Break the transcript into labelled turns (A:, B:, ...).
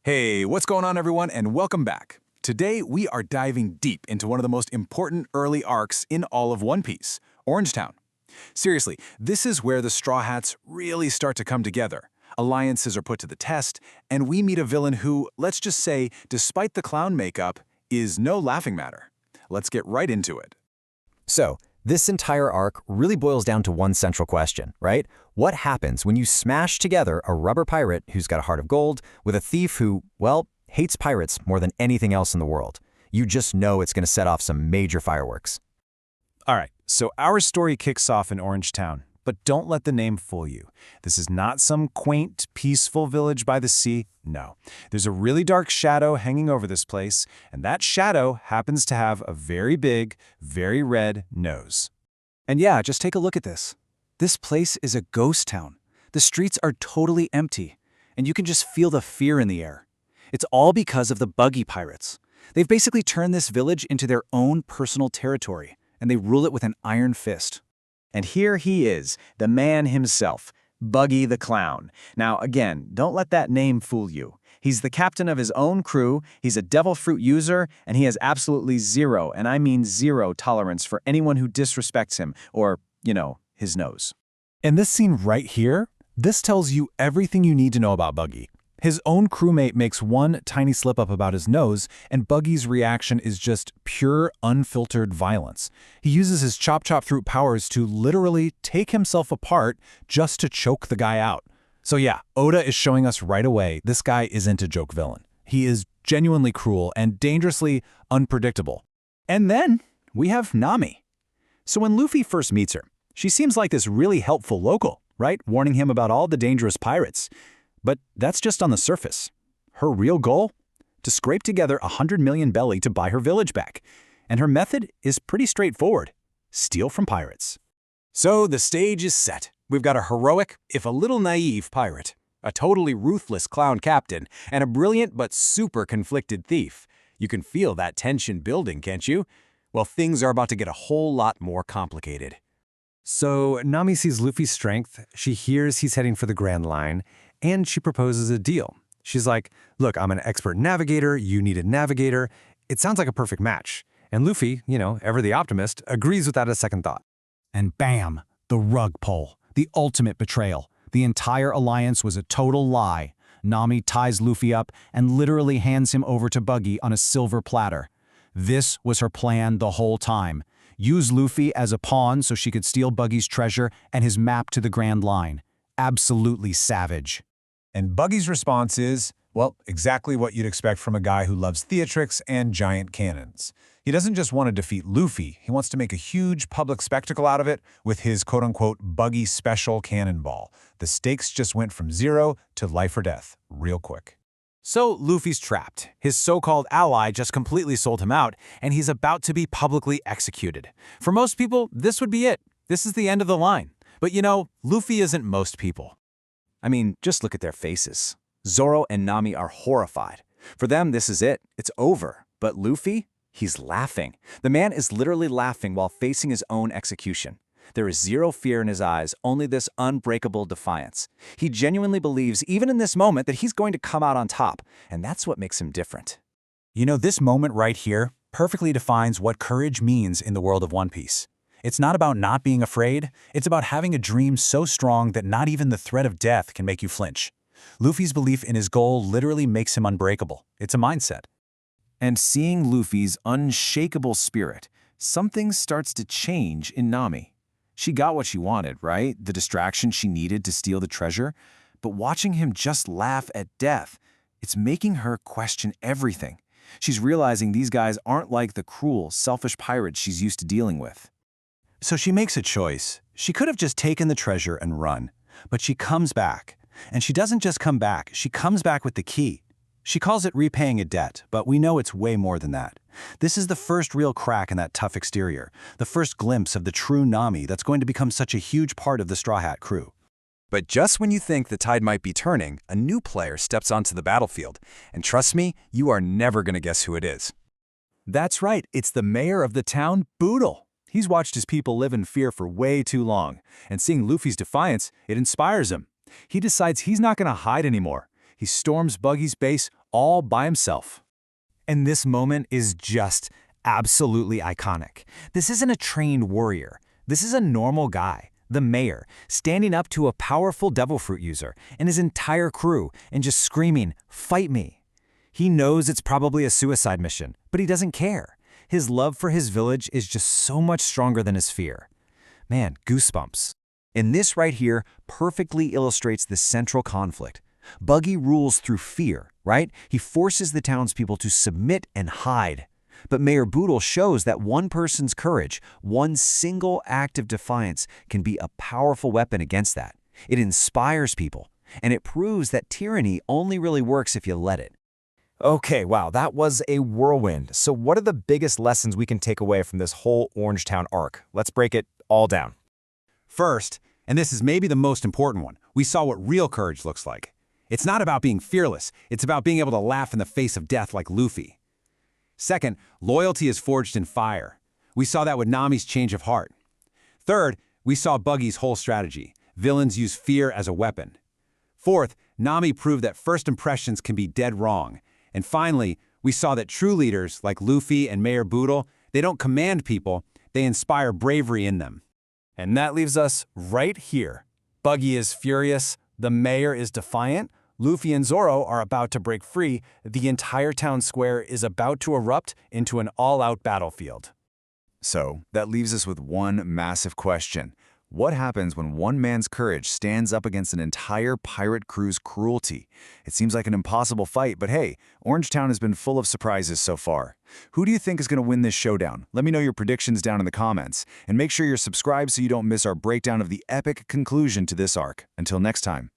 A: Hey, what's going on everyone, and welcome back. Today we are diving deep into one of the most important early arcs in all of One Piece, Orange Town. Seriously, this is where the Straw Hats really start to come together. Alliances are put to the test, and we meet a villain who, let's just say, despite the clown makeup, is no laughing matter. Let's get right into it.
B: So, this entire arc really boils down to one central question, right? What happens when you smash together a rubber pirate who's got a heart of gold with a thief who, well, hates pirates more than anything else in the world? You just know it's going to set off some major fireworks.
C: All right, so our story kicks off in Orange Town, but don't let the name fool you. This is not some quaint, peaceful village by the sea. No, there's a really dark shadow hanging over this place, and that shadow happens to have a very big, very red nose.
D: And yeah, just take a look at this. This place is a ghost town. The streets are totally empty, and you can just feel the fear in the air. It's all because of the Buggy pirates. They've basically turned this village into their own personal territory, and they rule it with an iron fist.
E: And here he is, the man himself, Buggy the Clown. Now again, don't let that name fool you. He's the captain of his own crew, he's a devil fruit user, and he has absolutely zero, and I mean zero tolerance for anyone who disrespects him, or, his nose.
C: And this scene right here, this tells you everything you need to know about Buggy. His own crewmate makes one tiny slip-up about his nose, and Buggy's reaction is just pure, unfiltered violence. He uses his chop-chop fruit powers to literally take himself apart just to choke the guy out. So yeah, Oda is showing us right away this guy isn't a joke villain. He is genuinely cruel and dangerously unpredictable.
D: And then we have Nami. So when Luffy first meets her, she seems like this really helpful local, right? Warning him about all the dangerous pirates. But that's just on the surface. Her real goal? To scrape together 100 million belly to buy her village back. And her method is pretty straightforward. Steal from pirates.
A: So the stage is set. We've got a heroic, if a little naive pirate, a totally ruthless clown captain, and a brilliant but super conflicted thief. You can feel that tension building, can't you? Well, things are about to get a whole lot more complicated.
C: So Nami sees Luffy's strength, she hears he's heading for the Grand Line, and she proposes a deal. She's like, look, I'm an expert navigator, you need a navigator. It sounds like a perfect match. And Luffy, ever the optimist, agrees without a second thought.
D: And bam, the rug pull, the ultimate betrayal. The entire alliance was a total lie. Nami ties Luffy up and literally hands him over to Buggy on a silver platter. This was her plan the whole time. Use Luffy as a pawn so she could steal Buggy's treasure and his map to the Grand Line. Absolutely savage.
A: And Buggy's response is, well, exactly what you'd expect from a guy who loves theatrics and giant cannons. He doesn't just want to defeat Luffy, he wants to make a huge public spectacle out of it with his quote-unquote Buggy special cannonball. The stakes just went from 0 to life or death, real quick.
C: So Luffy's trapped. His so-called ally just completely sold him out, and he's about to be publicly executed. For most people, this would be it. This is the end of the line. But Luffy isn't most people.
D: I mean, just look at their faces. Zoro and Nami are horrified. For them, this is it. It's over. But Luffy? He's laughing. The man is literally laughing while facing his own execution. There is zero fear in his eyes, only this unbreakable defiance. He genuinely believes, even in this moment, that he's going to come out on top, and that's what makes him different.
F: This moment right here perfectly defines what courage means in the world of One Piece. It's not about not being afraid, it's about having a dream so strong that not even the threat of death can make you flinch. Luffy's belief in his goal literally makes him unbreakable. It's a mindset.
B: And seeing Luffy's unshakable spirit, something starts to change in Nami. She got what she wanted, right? The distraction she needed to steal the treasure. But watching him just laugh at death, it's making her question everything. She's realizing these guys aren't like the cruel, selfish pirates she's used to dealing with.
F: So she makes a choice. She could have just taken the treasure and run, but she comes back. And she doesn't just come back, she comes back with the key. She calls it repaying a debt, but we know it's way more than that. This is the first real crack in that tough exterior, the first glimpse of the true Nami that's going to become such a huge part of the Straw Hat crew.
A: But just when you think the tide might be turning, a new player steps onto the battlefield. And trust me, you are never going to guess who it is.
D: That's right, it's the mayor of the town, Boodle. He's watched his people live in fear for way too long, and seeing Luffy's defiance, it inspires him. He decides he's not going to hide anymore.
A: He storms Buggy's base all by himself.
B: And this moment is just absolutely iconic. This isn't a trained warrior. This is a normal guy, the mayor, standing up to a powerful devil fruit user and his entire crew and just screaming, "Fight me." He knows it's probably a suicide mission, but he doesn't care. His love for his village is just so much stronger than his fear. Man, goosebumps. And this right here perfectly illustrates the central conflict. Buggy rules through fear, right? He forces the townspeople to submit and hide. But Mayor Boodle shows that one person's courage, one single act of defiance, can be a powerful weapon against that. It inspires people, and it proves that tyranny only really works if you let it.
C: Okay, wow, that was a whirlwind. So what are the biggest lessons we can take away from this whole Orangetown arc? Let's break it all down.
A: First, and this is maybe the most important one, we saw what real courage looks like. It's not about being fearless, it's about being able to laugh in the face of death like Luffy. Second, loyalty is forged in fire. We saw that with Nami's change of heart. Third, we saw Buggy's whole strategy. Villains use fear as a weapon. Fourth, Nami proved that first impressions can be dead wrong. And finally, we saw that true leaders like Luffy and Mayor Boodle, they don't command people, they inspire bravery in them.
C: And that leaves us right here. Buggy is furious, the mayor is defiant, Luffy and Zoro are about to break free, the entire town square is about to erupt into an all-out battlefield.
F: So, that leaves us with one massive question. What happens when one man's courage stands up against an entire pirate crew's cruelty? It seems like an impossible fight, but hey, Orangetown has been full of surprises so far. Who do you think is going to win this showdown? Let me know your predictions down in the comments, and make sure you're subscribed so you don't miss our breakdown of the epic conclusion to this arc. Until next time.